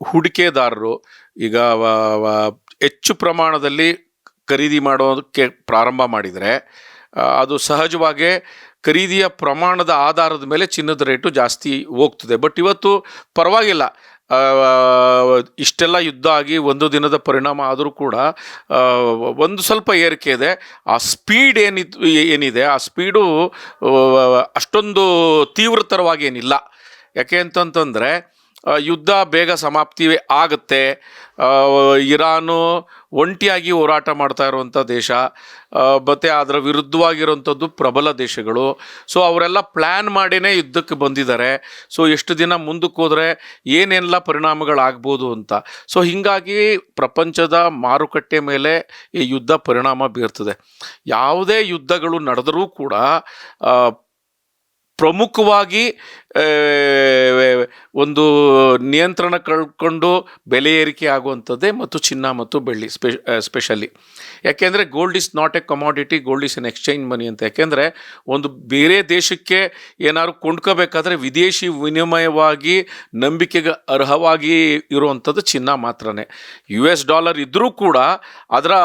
ಹೂಡಿಕೆದಾರರು ಈಗ ಹೆಚ್ಚು ಪ್ರಮಾಣದಲ್ಲಿ ಖರೀದಿ ಮಾಡೋದಕ್ಕೆ ಪ್ರಾರಂಭ ಮಾಡಿದರೆ ಅದು ಸಹಜವಾಗೇ ಖರೀದಿಯ ಪ್ರಮಾಣದ ಆಧಾರದ ಮೇಲೆ ಚಿನ್ನದ ರೇಟು ಜಾಸ್ತಿ ಹೋಗ್ತದೆ. ಬಟ್ ಇವತ್ತು ಪರವಾಗಿಲ್ಲ, ಇಷ್ಟೆಲ್ಲ ಯುದ್ಧ ಆಗಿ ಒಂದು ದಿನದ ಪರಿಣಾಮ ಆದರೂ ಕೂಡ ಒಂದು ಸ್ವಲ್ಪ ಏರಿಕೆ ಇದೆ. ಆ ಸ್ಪೀಡ್ ಏನಿದೆ ಆ ಸ್ಪೀಡು ಅಷ್ಟೊಂದು ತೀವ್ರತರವಾಗಿ ಏನಿಲ್ಲ. ಯಾಕೆ ಅಂತಂತಂದರೆ ಯುದ್ಧ ಬೇಗ ಸಮಾಪ್ತಿ ಆಗುತ್ತೆ. ಇರಾನು ಒಂಟಿಯಾಗಿ ಹೋರಾಟ ಮಾಡ್ತಾ ಇರುವಂಥ ದೇಶ, ಮತ್ತು ಅದರ ವಿರುದ್ಧವಾಗಿರುವಂಥದ್ದು ಪ್ರಬಲ ದೇಶಗಳು. ಸೊ ಅವರೆಲ್ಲ ಪ್ಲ್ಯಾನ್ ಮಾಡಿಯೇ ಯುದ್ಧಕ್ಕೆ ಬಂದಿದ್ದಾರೆ. ಸೊ ಎಷ್ಟು ದಿನ ಮುಂದಕ್ಕೆ ಹೋದರೆ ಏನೆಲ್ಲ ಪರಿಣಾಮಗಳಾಗ್ಬೋದು ಅಂತ. ಸೊ ಹೀಗಾಗಿ ಪ್ರಪಂಚದ ಮಾರುಕಟ್ಟೆ ಮೇಲೆ ಈ ಯುದ್ಧ ಪರಿಣಾಮ ಬೀರ್ತದೆ. ಯಾವುದೇ ಯುದ್ಧಗಳು ನಡೆದರೂ ಕೂಡ ಪ್ರಮುಖವಾಗಿ ಒಂದು ನಿಯಂತ್ರಣ ಕಳ್ಕೊಂಡು ಬೆಲೆ ಏರಿಕೆ ಆಗುವಂಥದ್ದೇ ಮತ್ತು ಚಿನ್ನ ಮತ್ತು ಬೆಳ್ಳಿ ಸ್ಪೆಷಲಿ. ಯಾಕೆಂದರೆ gold is not a commodity, gold is an exchange money ಅಂತ. ಯಾಕೆಂದರೆ ಒಂದು ಬೇರೆ ದೇಶಕ್ಕೆ ಏನಾದ್ರು ಕೊಂಡ್ಕೋಬೇಕಾದ್ರೆ ವಿದೇಶಿ ವಿನಿಮಯವಾಗಿ ನಂಬಿಕೆಗೆ ಅರ್ಹವಾಗಿ ಇರುವಂಥದ್ದು ಚಿನ್ನ ಮಾತ್ರನೇ. $US ಇದ್ದರೂ ಕೂಡ ಅದರ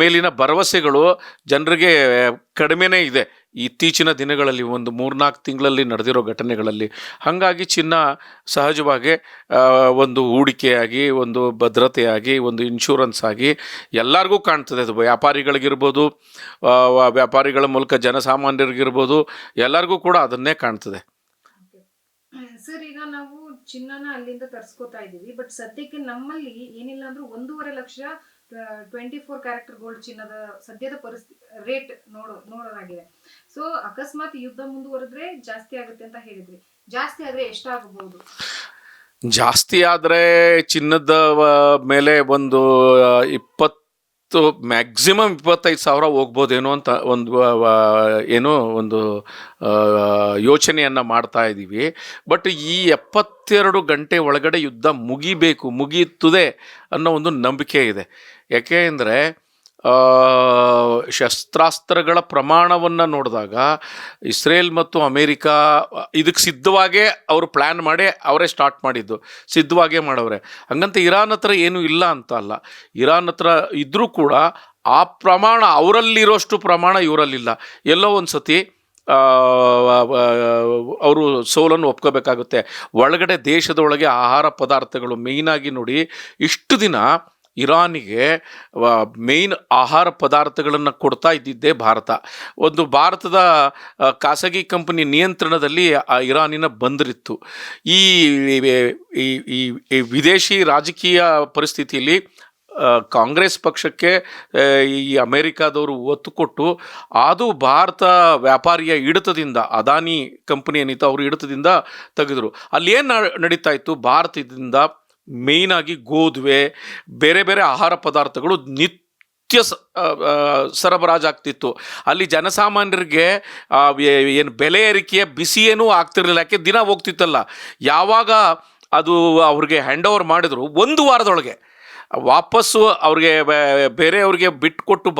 ಮೇಲಿನ ಭರವಸೆಗಳು ಜನರಿಗೆ ಕಡಿಮೆನೇ ಇದೆ ಇತ್ತೀಚಿನ ದಿನಗಳಲ್ಲಿ, ಒಂದು 3-4 ತಿಂಗಳಲ್ಲಿ ನಡೆದಿರೋ ಘಟನೆಗಳಲ್ಲಿ. ಹಾಗಾಗಿ ಚಿನ್ನ ಸಹಜವಾಗಿ ಒಂದು ಹೂಡಿಕೆಯಾಗಿ, ಒಂದು ಭದ್ರತೆಯಾಗಿ, ಒಂದು ಇನ್ಶೂರೆನ್ಸ್ ಆಗಿ ಎಲ್ಲರಿಗೂ ಕಾಣ್ತದೆ. ಅದು ವ್ಯಾಪಾರಿಗಳಿಗಿರ್ಬೋದು, ವ್ಯಾಪಾರಿಗಳ ಮೂಲಕ ಜನಸಾಮಾನ್ಯರಿಗಿರ್ಬೋದು, ಎಲ್ಲರಿಗೂ ಕೂಡ ಅದನ್ನೇ ಕಾಣ್ತದೆ. ಸರ್, ಈಗ ನಾವು ಚಿನ್ನನ ಅಲ್ಲಿಂದ ತರಿಸ್ಕೋತಾ ಇದೀವಿ. ಬಟ್ ಸದ್ಯಕ್ಕೆ ನಮ್ಮಲ್ಲಿ ಏನಿಲ್ಲ ಅಂದ್ರೂ 1.5 ಲಕ್ಷ 24 ಕ್ಯಾರೆಕ್ಟರ್ ಗೋಲ್ಡ್ ಚಿನ್ನದ ಸದ್ಯದ ಪರಿಸ್ಥಿತಿ ರೇಟ್ ನೋಡೋದಾಗಿದೆ. ಸೊ ಅಕಸ್ಮಾತ್ ಯುದ್ಧ ಮುಂದುವರೆದ್ರೆ ಜಾಸ್ತಿ ಆಗುತ್ತೆ ಅಂತ ಹೇಳಿದ್ರಿ. ಜಾಸ್ತಿ ಆದ್ರೆ ಎಷ್ಟಾಗಬಹುದು? ಜಾಸ್ತಿ ಆದರೆ ಚಿನ್ನದ ಮೇಲೆ ಒಂದು 20 ಮ್ಯಾಕ್ಸಿಮಮ್ 25,000 ಹೋಗ್ಬೋದೇನೋ ಅಂತ ಒಂದು ಯೋಚನೆಯನ್ನು ಮಾಡ್ತಾ ಇದ್ದೀವಿ. ಬಟ್ ಈ 72 ಗಂಟೆ ಒಳಗಡೆ ಯುದ್ಧ ಮುಗಿಯುತ್ತದೆ ಅನ್ನೋ ಒಂದು ನಂಬಿಕೆ ಇದೆ. ಯಾಕೆ ಅಂದರೆ ಶಸ್ತ್ರಾಸ್ತ್ರಗಳ ಪ್ರಮಾಣವನ್ನು ನೋಡಿದಾಗ ಇಸ್ರೇಲ್ ಮತ್ತು ಅಮೇರಿಕಾ ಇದಕ್ಕೆ ಸಿದ್ಧವಾಗೇ ಅವರು ಪ್ಲ್ಯಾನ್ ಮಾಡಿ ಅವರೇ ಸ್ಟಾರ್ಟ್ ಮಾಡಿದ್ದು, ಸಿದ್ಧವಾಗೇ ಮಾಡವ್ರೆ. ಹಂಗಂತ ಇರಾನ್ ಹತ್ರ ಏನೂ ಇಲ್ಲ ಅಂತ ಅಲ್ಲ. ಇರಾನ್ ಹತ್ರ ಇದ್ದರೂ ಕೂಡ ಆ ಪ್ರಮಾಣ ಅವರಲ್ಲಿರೋಷ್ಟು ಪ್ರಮಾಣ ಇವರಲ್ಲಿಲ್ಲ. ಎಲ್ಲೋ ಒಂದು ಸತಿ ಅವರು ಸೋಲನ್ನು ಒಪ್ಕೋಬೇಕಾಗುತ್ತೆ. ಒಳಗಡೆ ದೇಶದ ಒಳಗೆ ಆಹಾರ ಪದಾರ್ಥಗಳು ಮೇಯ್ನಾಗಿ ನೋಡಿ, ಇಷ್ಟು ದಿನ ಇರಾನಿಗೆ ಮೇಯ್ನ್ ಆಹಾರ ಪದಾರ್ಥಗಳನ್ನು ಕೊಡ್ತಾ ಇದ್ದಿದ್ದೇ ಭಾರತ. ಒಂದು ಭಾರತದ ಖಾಸಗಿ ಕಂಪನಿ ನಿಯಂತ್ರಣದಲ್ಲಿ ಆ ಇರಾನಿನ ಬಂದರಿತ್ತು. ಈ ವಿದೇಶಿ ರಾಜಕೀಯ ಪರಿಸ್ಥಿತಿಯಲ್ಲಿ ಕಾಂಗ್ರೆಸ್ ಪಕ್ಷಕ್ಕೆ ಈ ಅಮೇರಿಕಾದವರು ಒತ್ತು ಕೊಟ್ಟು ಅದು ಭಾರತ ವ್ಯಾಪಾರಿಯ ಹಿಡಿತದಿಂದ, ಅದಾನಿ ಕಂಪನಿ ಏನಿತ್ತು ಅವ್ರ ಹಿಡಿತದಿಂದ ತೆಗೆದರು. ಅಲ್ಲಿ ಏನು ನಡೀತಾ ಇತ್ತು, ಭಾರತದಿಂದ ಮೇಯ್ನಾಗಿ ಗೋಧುವೆ, ಬೇರೆ ಬೇರೆ ಆಹಾರ ಪದಾರ್ಥಗಳು ನಿತ್ಯ ಸರಬರಾಜಾಗ್ತಿತ್ತು. ಅಲ್ಲಿ ಜನಸಾಮಾನ್ಯರಿಗೆ ಏನು ಬೆಲೆ ಏರಿಕೆಯ ಬಿಸಿ ಏನೂ ಆಗ್ತಿರಲಿಲ್ಲ. ಯಾಕೆ ದಿನ ಹೋಗ್ತಿತ್ತಲ್ಲ. ಯಾವಾಗ ಅದು ಅವ್ರಿಗೆ ಹ್ಯಾಂಡ್ ಓವರ್ ಮಾಡಿದ್ರು, 1 ವಾರದೊಳಗೆ ವಾಪಸ್ಸು ಅವ್ರಿಗೆ ಬೇರೆಯವ್ರಿಗೆ ಬಿಟ್ಟುಕೊಟ್ಟು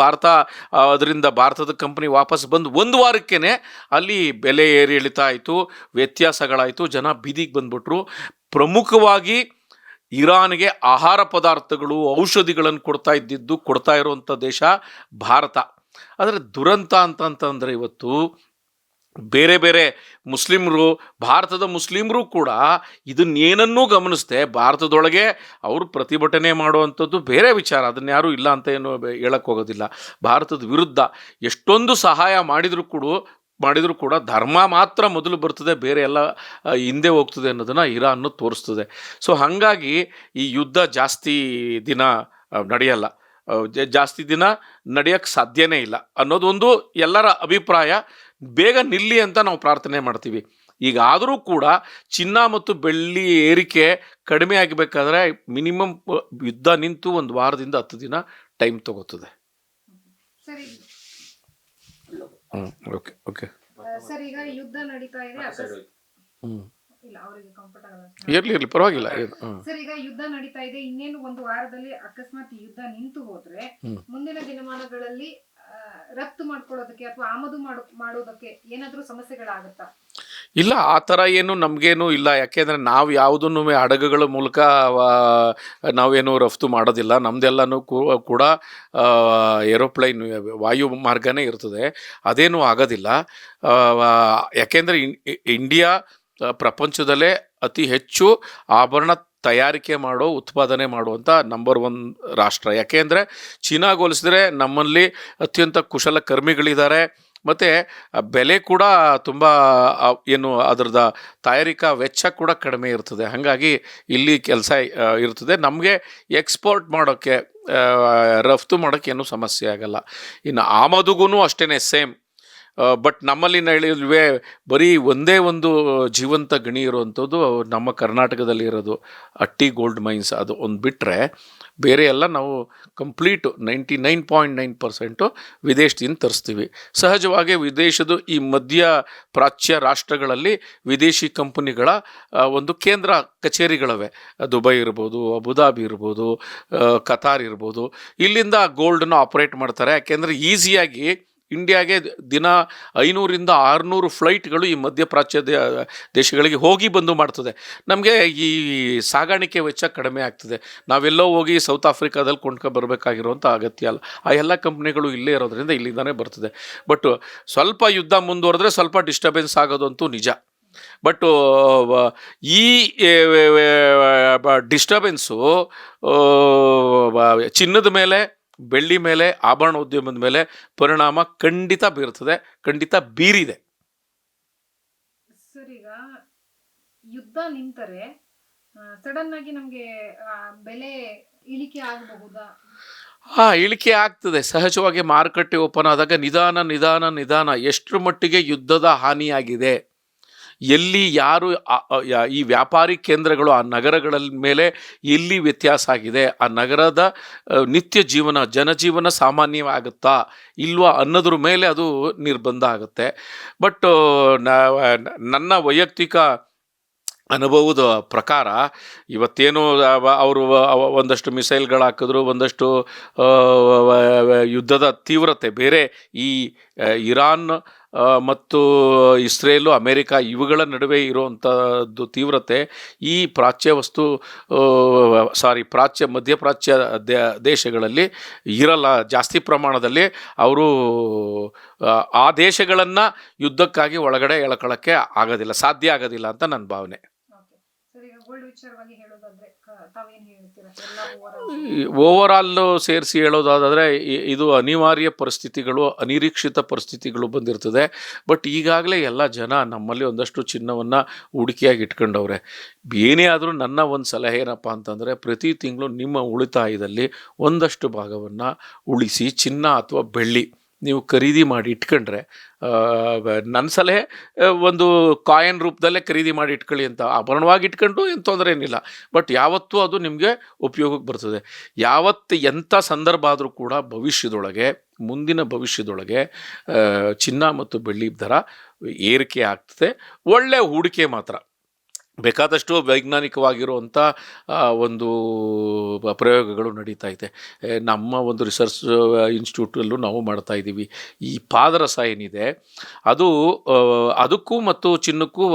ಅದರಿಂದ ಭಾರತದ ಕಂಪನಿ ವಾಪಸ್ ಬಂದು 1 ವಾರಕ್ಕೇ ಅಲ್ಲಿ ಬೆಲೆ ಏರಿಳಿತ ಆಯಿತು, ವ್ಯತ್ಯಾಸಗಳಾಯಿತು, ಜನ ಬೀದಿಗೆ ಬಂದ್ಬಿಟ್ರು. ಪ್ರಮುಖವಾಗಿ ಇರಾನ್ಗೆ ಆಹಾರ ಪದಾರ್ಥಗಳು, ಔಷಧಿಗಳನ್ನು ಕೊಡ್ತಾ ಇರುವಂಥ ದೇಶ ಭಾರತ. ಆದರೆ ದುರಂತ ಅಂತಂತಂದರೆ ಇವತ್ತು ಬೇರೆ ಬೇರೆ ಮುಸ್ಲಿಮರು, ಭಾರತದ ಮುಸ್ಲಿಮರು ಕೂಡ ಇದನ್ನೇನನ್ನೂ ಗಮನಿಸದೆ ಭಾರತದೊಳಗೆ ಅವರು ಪ್ರತಿಭಟನೆ ಮಾಡುವಂಥದ್ದು ಬೇರೆ ವಿಚಾರ. ಅದನ್ನು ಯಾರೂ ಇಲ್ಲ ಅಂತ ಏನು ಹೇಳಕ್ಕೆ ಹೋಗೋದಿಲ್ಲ. ಭಾರತದ ವಿರುದ್ಧ ಎಷ್ಟೊಂದು ಸಹಾಯ ಮಾಡಿದರೂ ಕೂಡ ಧರ್ಮ ಮಾತ್ರ ಮೊದಲು ಬರ್ತದೆ, ಬೇರೆ ಎಲ್ಲ ಹಿಂದೆ ಹೋಗ್ತದೆ ಅನ್ನೋದನ್ನು ಇರಾನ್ ತೋರಿಸ್ತದೆ. ಸೊ ಹಾಗಾಗಿ ಈ ಯುದ್ಧ ಜಾಸ್ತಿ ದಿನ ನಡೆಯಲ್ಲ, ಜಾಸ್ತಿ ದಿನ ನಡೆಯೋಕ್ಕೆ ಸಾಧ್ಯನೇ ಇಲ್ಲ ಅನ್ನೋದೊಂದು ಎಲ್ಲರ ಅಭಿಪ್ರಾಯ. ಬೇಗ ನಿಲ್ಲಿ ಅಂತ ನಾವು ಪ್ರಾರ್ಥನೆ ಮಾಡ್ತೀವಿ. ಈಗಾದರೂ ಕೂಡ ಚಿನ್ನ ಮತ್ತು ಬೆಳ್ಳಿ ಏರಿಕೆ ಕಡಿಮೆ ಆಗಬೇಕಾದ್ರೆ ಮಿನಿಮಮ್ ಯುದ್ಧ ನಿಂತು 1 ವಾರದಿಂದ 10 ದಿನ ಟೈಮ್ ತಗೋತದೆ. ಓಕೆ ಓಕೆ ಸರ್, ಈಗ ಯುದ್ಧ ನಡೀತಾ ಇದೆ. ಇರ್ಲಿ ಪರವಾಗಿಲ್ಲ. ಸರ್, ಈಗ ಯುದ್ಧ ನಡೀತಾ ಇದೆ, ಇನ್ನೇನು 1 ವಾರದಲ್ಲಿ ಅಕಸ್ಮಾತ್ ಯುದ್ಧ ನಿಂತು ಹೋದ್ರೆ ಮುಂದಿನ ದಿನಮಾನಗಳಲ್ಲಿ ರಫ್ತು ಮಾಡ್ಕೊಳ್ಳೋದಕ್ಕೆ ಅಥವಾ ಆಮದು ಮಾಡೋದಕ್ಕೆ ಏನಾದ್ರೂ ಸಮಸ್ಯೆಗಳಾಗುತ್ತಾ? ಇಲ್ಲ ಆ ಥರ ಏನು ನಮಗೇನು ಇಲ್ಲ. ಯಾಕೆಂದರೆ ನಾವು ಯಾವುದನ್ನು ಹಡಗುಗಳ ಮೂಲಕ ನಾವೇನು ರಫ್ತು ಮಾಡೋದಿಲ್ಲ. ನಮ್ಮದೆಲ್ಲನೂ ಕೂಡ ಏರೋಪ್ಲೈನ್ ವಾಯು ಮಾರ್ಗನೇ ಇರ್ತದೆ. ಅದೇನೂ ಆಗೋದಿಲ್ಲ. ಯಾಕೆಂದರೆ ಇಂಡಿಯಾ ಪ್ರಪಂಚದಲ್ಲೇ ಅತಿ ಹೆಚ್ಚು ಆಭರಣ ತಯಾರಿಕೆ ಮಾಡೋ ಉತ್ಪಾದನೆ ಮಾಡುವಂಥ ನಂಬರ್ 1 ರಾಷ್ಟ್ರ. ಯಾಕೆಂದರೆ ಚೀನಾಗೆ ಹೋಲಿಸಿದ್ರೆ ನಮ್ಮಲ್ಲಿ ಅತ್ಯಂತ ಕುಶಲಕರ್ಮಿಗಳಿದ್ದಾರೆ. ಮತ್ತು ಬೆಲೆ ಕೂಡ ತುಂಬ ಏನು ಅದರದ ತಯಾರಿಕಾ ವೆಚ್ಚ ಕೂಡ ಕಡಿಮೆ ಇರ್ತದೆ. ಹಾಗಾಗಿ ಇಲ್ಲಿ ಕೆಲಸ ಇರ್ತದೆ. ನಮಗೆ ಎಕ್ಸ್ಪೋರ್ಟ್ ಮಾಡೋಕ್ಕೆ, ರಫ್ತು ಮಾಡೋಕ್ಕೆ ಏನೂ ಸಮಸ್ಯೆ ಆಗಲ್ಲ. ಇನ್ನು ಆಮದುಗೂ ಅಷ್ಟೇ ಸೇಮ್. ಬಟ್ ನಮ್ಮಲ್ಲಿ ಹೇಳಿಲ್ವೇ, ಬರೀ ಒಂದೇ ಒಂದು ಜೀವಂತ ಗಣಿ ಇರುವಂಥದ್ದು ನಮ್ಮ ಕರ್ನಾಟಕದಲ್ಲಿ ಇರೋದು ಅಟ್ಟಿ ಗೋಲ್ಡ್ ಮೈನ್ಸ್. ಅದು ಒಂದು ಬಿಟ್ಟರೆ ಬೇರೆ ಎಲ್ಲ ನಾವು ಕಂಪ್ಲೀಟು 99.9% ವಿದೇಶದಿಂದ ತರಿಸ್ತೀವಿ. ಸಹಜವಾಗಿ ವಿದೇಶದ ಈ ಮಧ್ಯ ಪ್ರಾಚ್ಯ ರಾಷ್ಟ್ರಗಳಲ್ಲಿ ವಿದೇಶಿ ಕಂಪನಿಗಳ ಒಂದು ಕೇಂದ್ರ ಕಚೇರಿಗಳವೆ. ದುಬೈ ಇರ್ಬೋದು, ಅಬುದಾಬಿ ಇರ್ಬೋದು, ಕತಾರ್ ಇರ್ಬೋದು. ಇಲ್ಲಿಂದ ಗೋಲ್ಡನ್ನು ಆಪ್ರೇಟ್ ಮಾಡ್ತಾರೆ. ಯಾಕೆಂದರೆ ಈಸಿಯಾಗಿ ಇಂಡಿಯಾಗೆ ದಿನ 500ರಿಂದ 600 ಫ್ಲೈಟ್ಗಳು ಈ ಮಧ್ಯಪ್ರಾಚ್ಯ ದೇಶಗಳಿಗೆ ಹೋಗಿ ಬಂದು ಮಾಡ್ತದೆ. ನಮಗೆ ಈ ಸಾಗಾಣಿಕೆ ವೆಚ್ಚ ಕಡಿಮೆ ಆಗ್ತದೆ. ನಾವೆಲ್ಲೋ ಹೋಗಿ ಸೌತ್ ಆಫ್ರಿಕಾದಲ್ಲಿ ಕೊಂಡ್ಕೊಬರ್ಬೇಕಾಗಿರುವಂಥ ಅಗತ್ಯ ಅಲ್ಲ. ಆ ಎಲ್ಲ ಕಂಪ್ನಿಗಳು ಇಲ್ಲೇ ಇರೋದ್ರಿಂದ ಇಲ್ಲಿಂದಾನೇ ಬರ್ತದೆ. ಬಟ್ ಸ್ವಲ್ಪ ಯುದ್ಧ ಮುಂದುವರೆದ್ರೆ ಸ್ವಲ್ಪ ಡಿಸ್ಟರ್ಬೆನ್ಸ್ ಆಗೋದಂತೂ ನಿಜ. ಬಟ್ಟು ಈ ಡಿಸ್ಟರ್ಬೆನ್ಸು ಚಿನ್ನದ ಮೇಲೆ, ಬೆಳ್ಳಿ ಮೇಲೆ, ಆಭರಣ ಉದ್ಯಮದ ಮೇಲೆ ಪರಿಣಾಮ ಖಂಡಿತ ಬೀರ್ತದೆ, ಖಂಡಿತ ಬೀರಿದೆ. ಸರ್, ಈಗ ಯುದ್ಧ ನಿಂತರೆ ಸಡನ್ ಆಗಿ ನಮಗೆ ಬೆಲೆ ಇಳಿಕೆ ಆಗಬಹುದಾ? ಇಳಿಕೆ ಆಗ್ತದೆ. ಸಹಜವಾಗಿ ಮಾರುಕಟ್ಟೆ ಓಪನ್ ಆದಾಗ ನಿಧಾನ ಎಷ್ಟರ ಮಟ್ಟಿಗೆ ಯುದ್ಧದ ಹಾನಿಯಾಗಿದೆ, ಎಲ್ಲಿ ಯಾರು ಈ ವ್ಯಾಪಾರಿ ಕೇಂದ್ರಗಳು ಆ ನಗರಗಳ ಮೇಲೆ ಎಲ್ಲಿ ವ್ಯತ್ಯಾಸ ಆಗಿದೆ, ಆ ನಗರದ ನಿತ್ಯ ಜೀವನ, ಜನಜೀವನ ಸಾಮಾನ್ಯವಾಗುತ್ತಾ ಇಲ್ವಾ ಅನ್ನೋದ್ರ ಮೇಲೆ ಅದು ನಿರ್ಬಂಧ ಆಗುತ್ತೆ. ಬಟ್ ನನ್ನ ವೈಯಕ್ತಿಕ ಅನುಭವದ ಪ್ರಕಾರ ಇವತ್ತೇನು ಅವರು ಒಂದಷ್ಟು ಮಿಸೈಲ್ಗಳು ಹಾಕಿದ್ರು, ಒಂದಷ್ಟು ಯುದ್ಧದ ತೀವ್ರತೆ ಬೇರೆ ಈ ಇರಾನ್ ಮತ್ತು ಇಸ್ರೇಲು, ಅಮೇರಿಕಾ ಇವುಗಳ ನಡುವೆ ಇರುವಂಥದ್ದು ತೀವ್ರತೆ ಈ ಮಧ್ಯಪ್ರಾಚ್ಯ ದೇಶಗಳಲ್ಲಿ ಇರಲ್ಲ. ಜಾಸ್ತಿ ಪ್ರಮಾಣದಲ್ಲಿ ಅವರು ಆ ದೇಶಗಳನ್ನು ಯುದ್ಧಕ್ಕಾಗಿ ಒಳಗಡೆ ಎಳ್ಕೊಳ್ಳೋಕ್ಕೆ ಆಗೋದಿಲ್ಲ, ಸಾಧ್ಯ ಆಗೋದಿಲ್ಲ ಅಂತ ನನ್ನ ಭಾವನೆ. ಓವರಾಲ್ ಸೇರಿಸಿ ಹೇಳೋದಾದರೆ ಇದು ಅನಿವಾರ್ಯ ಪರಿಸ್ಥಿತಿಗಳು, ಅನಿರೀಕ್ಷಿತ ಪರಿಸ್ಥಿತಿಗಳು ಬಂದಿರ್ತದೆ. ಬಟ್ ಈಗಾಗಲೇ ಎಲ್ಲ ಜನ ನಮ್ಮಲ್ಲಿ ಒಂದಷ್ಟು ಚಿನ್ನವನ್ನು ಹೂಡಿಕೆಯಾಗಿ ಇಟ್ಕೊಂಡವ್ರೆ. ಏನೇ ಆದರೂ ನನ್ನ ಒಂದು ಸಲಹೆ ಏನಪ್ಪ ಅಂತಂದರೆ, ಪ್ರತಿ ತಿಂಗಳು ನಿಮ್ಮ ಉಳಿತಾಯದಲ್ಲಿ ಒಂದಷ್ಟು ಭಾಗವನ್ನು ಉಳಿಸಿ ಚಿನ್ನ ಅಥವಾ ಬೆಳ್ಳಿ ನೀವು ಖರೀದಿ ಮಾಡಿ ಇಟ್ಕೊಂಡ್ರೆ, ನನ್ನ ಸಲಹೆ ಒಂದು ಕಾಯಿನ್ ರೂಪದಲ್ಲೇ ಖರೀದಿ ಮಾಡಿ ಇಟ್ಕೊಳ್ಳಿ ಅಂತ. ಆಭರಣವಾಗಿ ಇಟ್ಕೊಂಡು ಏನು ತೊಂದರೆ ಏನಿಲ್ಲ. ಬಟ್ ಯಾವತ್ತೂ ಅದು ನಿಮಗೆ ಉಪಯೋಗಕ್ಕೆ ಬರ್ತದೆ. ಎಂಥ ಸಂದರ್ಭ ಆದರೂ ಕೂಡ ಮುಂದಿನ ಭವಿಷ್ಯದೊಳಗೆ ಚಿನ್ನ ಮತ್ತು ಬೆಳ್ಳಿ ದರ ಏರಿಕೆ ಆಗ್ತದೆ. ಒಳ್ಳೆಯ ಹೂಡಿಕೆ ಮಾತ್ರ. ಬೇಕಾದಷ್ಟು ವೈಜ್ಞಾನಿಕವಾಗಿರುವಂಥ ಒಂದು ಪ್ರಯೋಗಗಳು ನಡೀತಾ ಇದೆ. ನಮ್ಮ ಒಂದು ರಿಸರ್ಚ್ ಇನ್ಸ್ಟಿಟ್ಯೂಟಲ್ಲೂ ನಾವು ಮಾಡ್ತಾಯಿದ್ದೀವಿ. ಈ ಪಾದರಸ ಏನಿದೆ ಅದಕ್ಕೂ ಮತ್ತು ಚಿನ್ನಕ್ಕೂ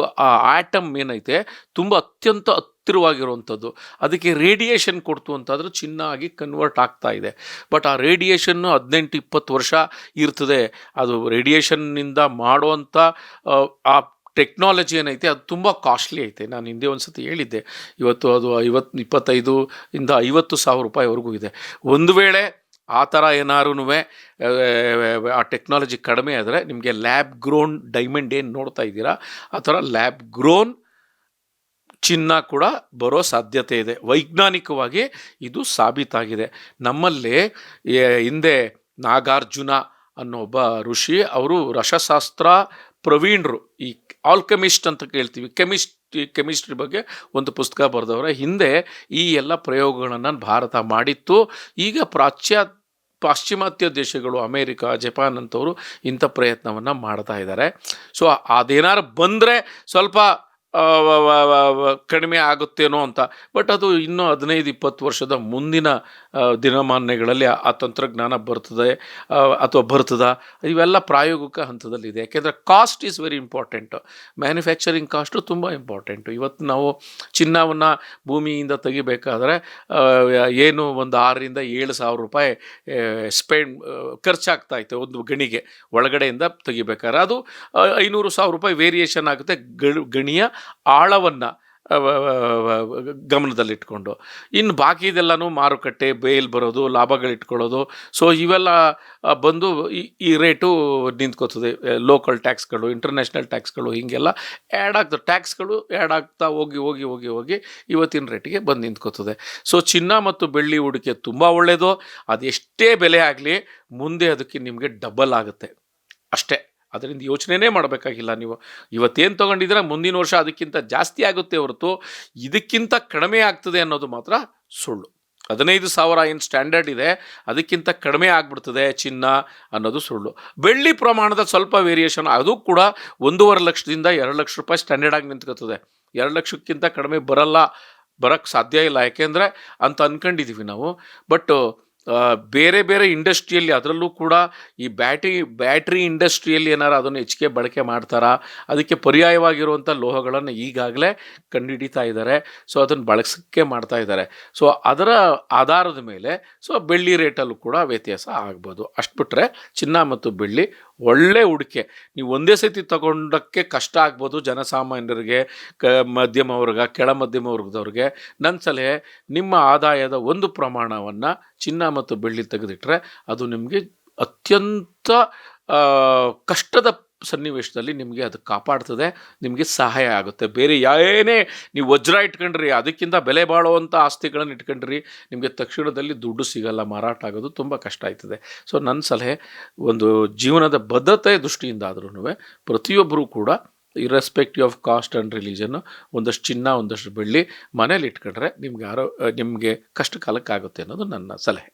ಆಟಮ್ ಏನೈತೆ ತುಂಬ ಅತ್ಯಂತ ಹತ್ತಿರವಾಗಿರುವಂಥದ್ದು. ಅದಕ್ಕೆ ರೇಡಿಯೇಷನ್ ಕೊಡ್ತು ಅಂತಾದರೂ ಚಿನ್ನ ಆಗಿ ಕನ್ವರ್ಟ್ ಆಗ್ತಾ ಇದೆ. ಬಟ್ ಆ ರೇಡಿಯೇಷನ್ನು 18-20 ವರ್ಷ ಇರ್ತದೆ. ಅದು ರೇಡಿಯೇಷನ್ನಿಂದ ಮಾಡುವಂಥ ಆ ಟೆಕ್ನಾಲಜಿ ಏನೈತೆ ಅದು ತುಂಬ ಕಾಸ್ಟ್ಲಿ ಐತೆ. ನಾನು ಹಿಂದೆ ಒಂದು ಸತಿ ಹೇಳಿದ್ದೆ, ಇವತ್ತು ಅದು 25,000-50,000 ರೂಪಾಯಿವರೆಗೂ ಇದೆ. ಒಂದು ವೇಳೆ ಆ ಥರ ಏನಾರೂ ಆ ಟೆಕ್ನಾಲಜಿ ಕಡಿಮೆ ಆದರೆ ನಿಮಗೆ ಲ್ಯಾಬ್ ಗ್ರೋನ್ ಡೈಮಂಡ್ ಏನು ನೋಡ್ತಾ ಇದ್ದೀರಾ, ಆ ಥರ ಲ್ಯಾಬ್ ಗ್ರೋನ್ ಚಿನ್ನ ಕೂಡ ಬರೋ ಸಾಧ್ಯತೆ ಇದೆ. ವೈಜ್ಞಾನಿಕವಾಗಿ ಇದು ಸಾಬೀತಾಗಿದೆ. ನಮ್ಮಲ್ಲಿ ಹಿಂದೆ ನಾಗಾರ್ಜುನ ಅನ್ನೋ ಒಬ್ಬ ಋಷಿ, ಅವರು ರಸಶಾಸ್ತ್ರ ಪ್ರವೀಣರು, ಈ ಆಲ್ಕೆಮಿಸ್ಟ್ ಅಂತ ಕೇಳ್ತೀವಿ, ಕೆಮಿಸ್ಟ್ರಿ ಬಗ್ಗೆ ಒಂದು ಪುಸ್ತಕ ಬರೆದವ್ರೆ. ಹಿಂದೆ ಈ ಎಲ್ಲ ಪ್ರಯೋಗಗಳನ್ನು ಭಾರತ ಮಾಡಿತ್ತು. ಈಗ ಪಾಶ್ಚಿಮಾತ್ಯ ದೇಶಗಳು, ಅಮೇರಿಕಾ, ಜಪಾನ್ ಅಂತವರು ಇಂಥ ಪ್ರಯತ್ನವನ್ನು ಮಾಡ್ತಾ ಇದ್ದಾರೆ. ಸೊ ಅದೇನಾರು ಬಂದರೆ ಸ್ವಲ್ಪ ಕಡಿಮೆ ಆಗುತ್ತೇನೋ ಅಂತ. ಬಟ್ ಅದು ಇನ್ನೂ 15-20 ವರ್ಷದ ಮುಂದಿನ ದಿನಮಾನಗಳಲ್ಲಿ ಆ ತಂತ್ರಜ್ಞಾನ ಬರ್ತದೆ ಅಥವಾ ಬರ್ತದ, ಇವೆಲ್ಲ ಪ್ರಾಯೋಗಿಕ ಹಂತದಲ್ಲಿದೆ. ಯಾಕೆಂದರೆ cost is very important. Manufacturing cost ತುಂಬ ಇಂಪಾರ್ಟೆಂಟು. ಇವತ್ತು ನಾವು ಚಿನ್ನವನ್ನು ಭೂಮಿಯಿಂದ ತೆಗಿಬೇಕಾದ್ರೆ ಏನು ಒಂದು 6,000-7,000 ರೂಪಾಯಿ ಖರ್ಚಾಗ್ತಾ ಇತ್ತು ಒಂದು ಗಣಿಗೆ ಒಳಗಡೆಯಿಂದ ತೆಗಿಬೇಕಾದ್ರೆ. ಅದು 500,000 ರೂಪಾಯಿ ವೇರಿಯೇಷನ್ ಆಗುತ್ತೆ ಗಣಿಯ ಆಳವನ್ನು ಗಮನದಲ್ಲಿಟ್ಕೊಂಡು. ಇನ್ನು ಬಾಕಿದೆಲ್ಲನೂ ಮಾರುಕಟ್ಟೆ, ಬೇಲ್ ಬರೋದು, ಲಾಭಗಳಿಟ್ಕೊಳ್ಳೋದು. ಸೊ ಇವೆಲ್ಲ ಬಂದು ಈ ರೇಟು ನಿಂತ್ಕೋತದೆ. ಲೋಕಲ್ ಟ್ಯಾಕ್ಸ್ಗಳು, ಇಂಟರ್ನ್ಯಾಷನಲ್ ಟ್ಯಾಕ್ಸ್ಗಳು, ಹೀಗೆಲ್ಲ ಆ್ಯಡ್ ಆಗ್ತದೆ. ಟ್ಯಾಕ್ಸ್ಗಳು ಆ್ಯಡ್ ಆಗ್ತಾ ಹೋಗಿ ಹೋಗಿ ಹೋಗಿ ಹೋಗಿ ಇವತ್ತಿನ ರೇಟಿಗೆ ಬಂದು ನಿಂತ್ಕೋತದೆ. ಸೊ ಚಿನ್ನ ಮತ್ತು ಬೆಳ್ಳಿ ಹೂಡಿಕೆ ತುಂಬ ಒಳ್ಳೆಯದು. ಅದೆಷ್ಟೇ ಬೆಲೆ ಆಗಲಿ ಮುಂದೆ ಅದಕ್ಕೆ ನಿಮಗೆ ಡಬಲ್ ಆಗುತ್ತೆ ಅಷ್ಟೇ. ಅದರಿಂದ ಯೋಚನೆನೇ ಮಾಡಬೇಕಾಗಿಲ್ಲ. ನೀವು ಇವತ್ತೇನು ತೊಗೊಂಡಿದ್ರೆ ಮುಂದಿನ ವರ್ಷ ಅದಕ್ಕಿಂತ ಜಾಸ್ತಿ ಆಗುತ್ತೆ ಹೊರತು ಇದಕ್ಕಿಂತ ಕಡಿಮೆ ಆಗ್ತದೆ ಅನ್ನೋದು ಮಾತ್ರ ಸುಳ್ಳು. 15,000 ಏನು ಸ್ಟ್ಯಾಂಡರ್ಡ್ ಇದೆ ಅದಕ್ಕಿಂತ ಕಡಿಮೆ ಆಗಿಬಿಡ್ತದೆ ಚಿನ್ನ ಅನ್ನೋದು ಸುಳ್ಳು. ಬೆಳ್ಳಿ ಪ್ರಮಾಣದ ಸ್ವಲ್ಪ ವೇರಿಯೇಷನ್, ಅದು ಕೂಡ 1.5 ಲಕ್ಷದಿಂದ 2 ಲಕ್ಷ ರೂಪಾಯಿ ಸ್ಟ್ಯಾಂಡರ್ಡ್ ಆಗಿ ನಿಂತ್ಕೋತದೆ. 2 ಲಕ್ಷಕ್ಕಿಂತ ಕಡಿಮೆ ಬರೋಕ್ಕೆ ಸಾಧ್ಯ ಇಲ್ಲ. ಯಾಕೆಂದರೆ ಅಂತ ಅಂದ್ಕೊಂಡಿದ್ದೀವಿ ನಾವು. ಬಟ್ ಬೇರೆ ಬೇರೆ ಇಂಡಸ್ಟ್ರಿಯಲ್ಲಿ, ಅದರಲ್ಲೂ ಕೂಡ ಈ ಬ್ಯಾಟ್ರಿ ಇಂಡಸ್ಟ್ರಿಯಲ್ಲಿ ಏನಾರು ಅದನ್ನು ಹೆಚ್ಚಿಗೆ ಬಳಕೆ ಮಾಡ್ತಾರಾ, ಅದಕ್ಕೆ ಪರ್ಯಾಯವಾಗಿರುವಂಥ ಲೋಹಗಳನ್ನು ಈಗಾಗಲೇ ಕಂಡುಹಿಡಿತಾ ಇದ್ದಾರೆ. ಸೊ ಅದನ್ನು ಬಳಸೋಕ್ಕೆ ಮಾಡ್ತಾ ಇದ್ದಾರೆ. ಸೊ ಅದರ ಆಧಾರದ ಮೇಲೆ ಬೆಳ್ಳಿ ರೇಟಲ್ಲೂ ಕೂಡ ವ್ಯತ್ಯಾಸ ಆಗ್ಬೋದು. ಅಷ್ಟು ಬಿಟ್ಟರೆ ಚಿನ್ನ ಮತ್ತು ಬೆಳ್ಳಿ ಒಳ್ಳೆ ಹೂಡಿಕೆ. ನೀವು ಒಂದೇ ಸತಿ ತಗೊಂಡಕ್ಕೆ ಕಷ್ಟ ಆಗ್ಬೋದು ಜನಸಾಮಾನ್ಯರಿಗೆ, ಮಧ್ಯಮ ವರ್ಗ, ಕೆಳ ಮಧ್ಯಮ ವರ್ಗದವ್ರಿಗೆ. ನನ್ನ ಸಲಹೆ, ನಿಮ್ಮ ಆದಾಯದ ಒಂದು ಪ್ರಮಾಣವನ್ನು ಚಿನ್ನ ಮತ್ತು ಬೆಳ್ಳಿ ತೆಗೆದಿಟ್ಟರೆ ಅದು ನಿಮಗೆ ಅತ್ಯಂತ ಕಷ್ಟದ ಸನ್ನಿವೇಶದಲ್ಲಿ ನಿಮಗೆ ಅದು ಕಾಪಾಡ್ತದೆ, ನಿಮಗೆ ಸಹಾಯ ಆಗುತ್ತೆ. ಬೇರೆ ಏನೇ ನೀವು ವಜ್ರ ಇಟ್ಕೊಂಡ್ರಿ, ಅದಕ್ಕಿಂತ ಬೆಲೆ ಬಾಳುವಂಥ ಆಸ್ತಿಗಳನ್ನು ಇಟ್ಕೊಂಡ್ರಿ, ನಿಮಗೆ ತಕ್ಷಣದಲ್ಲಿ ದುಡ್ಡು ಸಿಗಲ್ಲ, ಮಾರಾಟ ಆಗೋದು ತುಂಬ ಕಷ್ಟ ಆಯ್ತದೆ. ಸೊ ನನ್ನ ಸಲಹೆ, ಒಂದು ಜೀವನದ ಬದ್ಧತೆ ದೃಷ್ಟಿಯಿಂದ ಆದ್ರೂ ಪ್ರತಿಯೊಬ್ಬರೂ ಕೂಡ irrespective of cost and religion ಒಂದಷ್ಟು ಚಿನ್ನ, ಒಂದಷ್ಟು ಬೆಳ್ಳಿ ಮನೇಲಿ ಇಟ್ಕೊಂಡ್ರೆ ನಿಮಗೆ ಕಷ್ಟ ಕಾಲಕ್ಕಾಗುತ್ತೆ ಅನ್ನೋದು ನನ್ನ ಸಲಹೆ.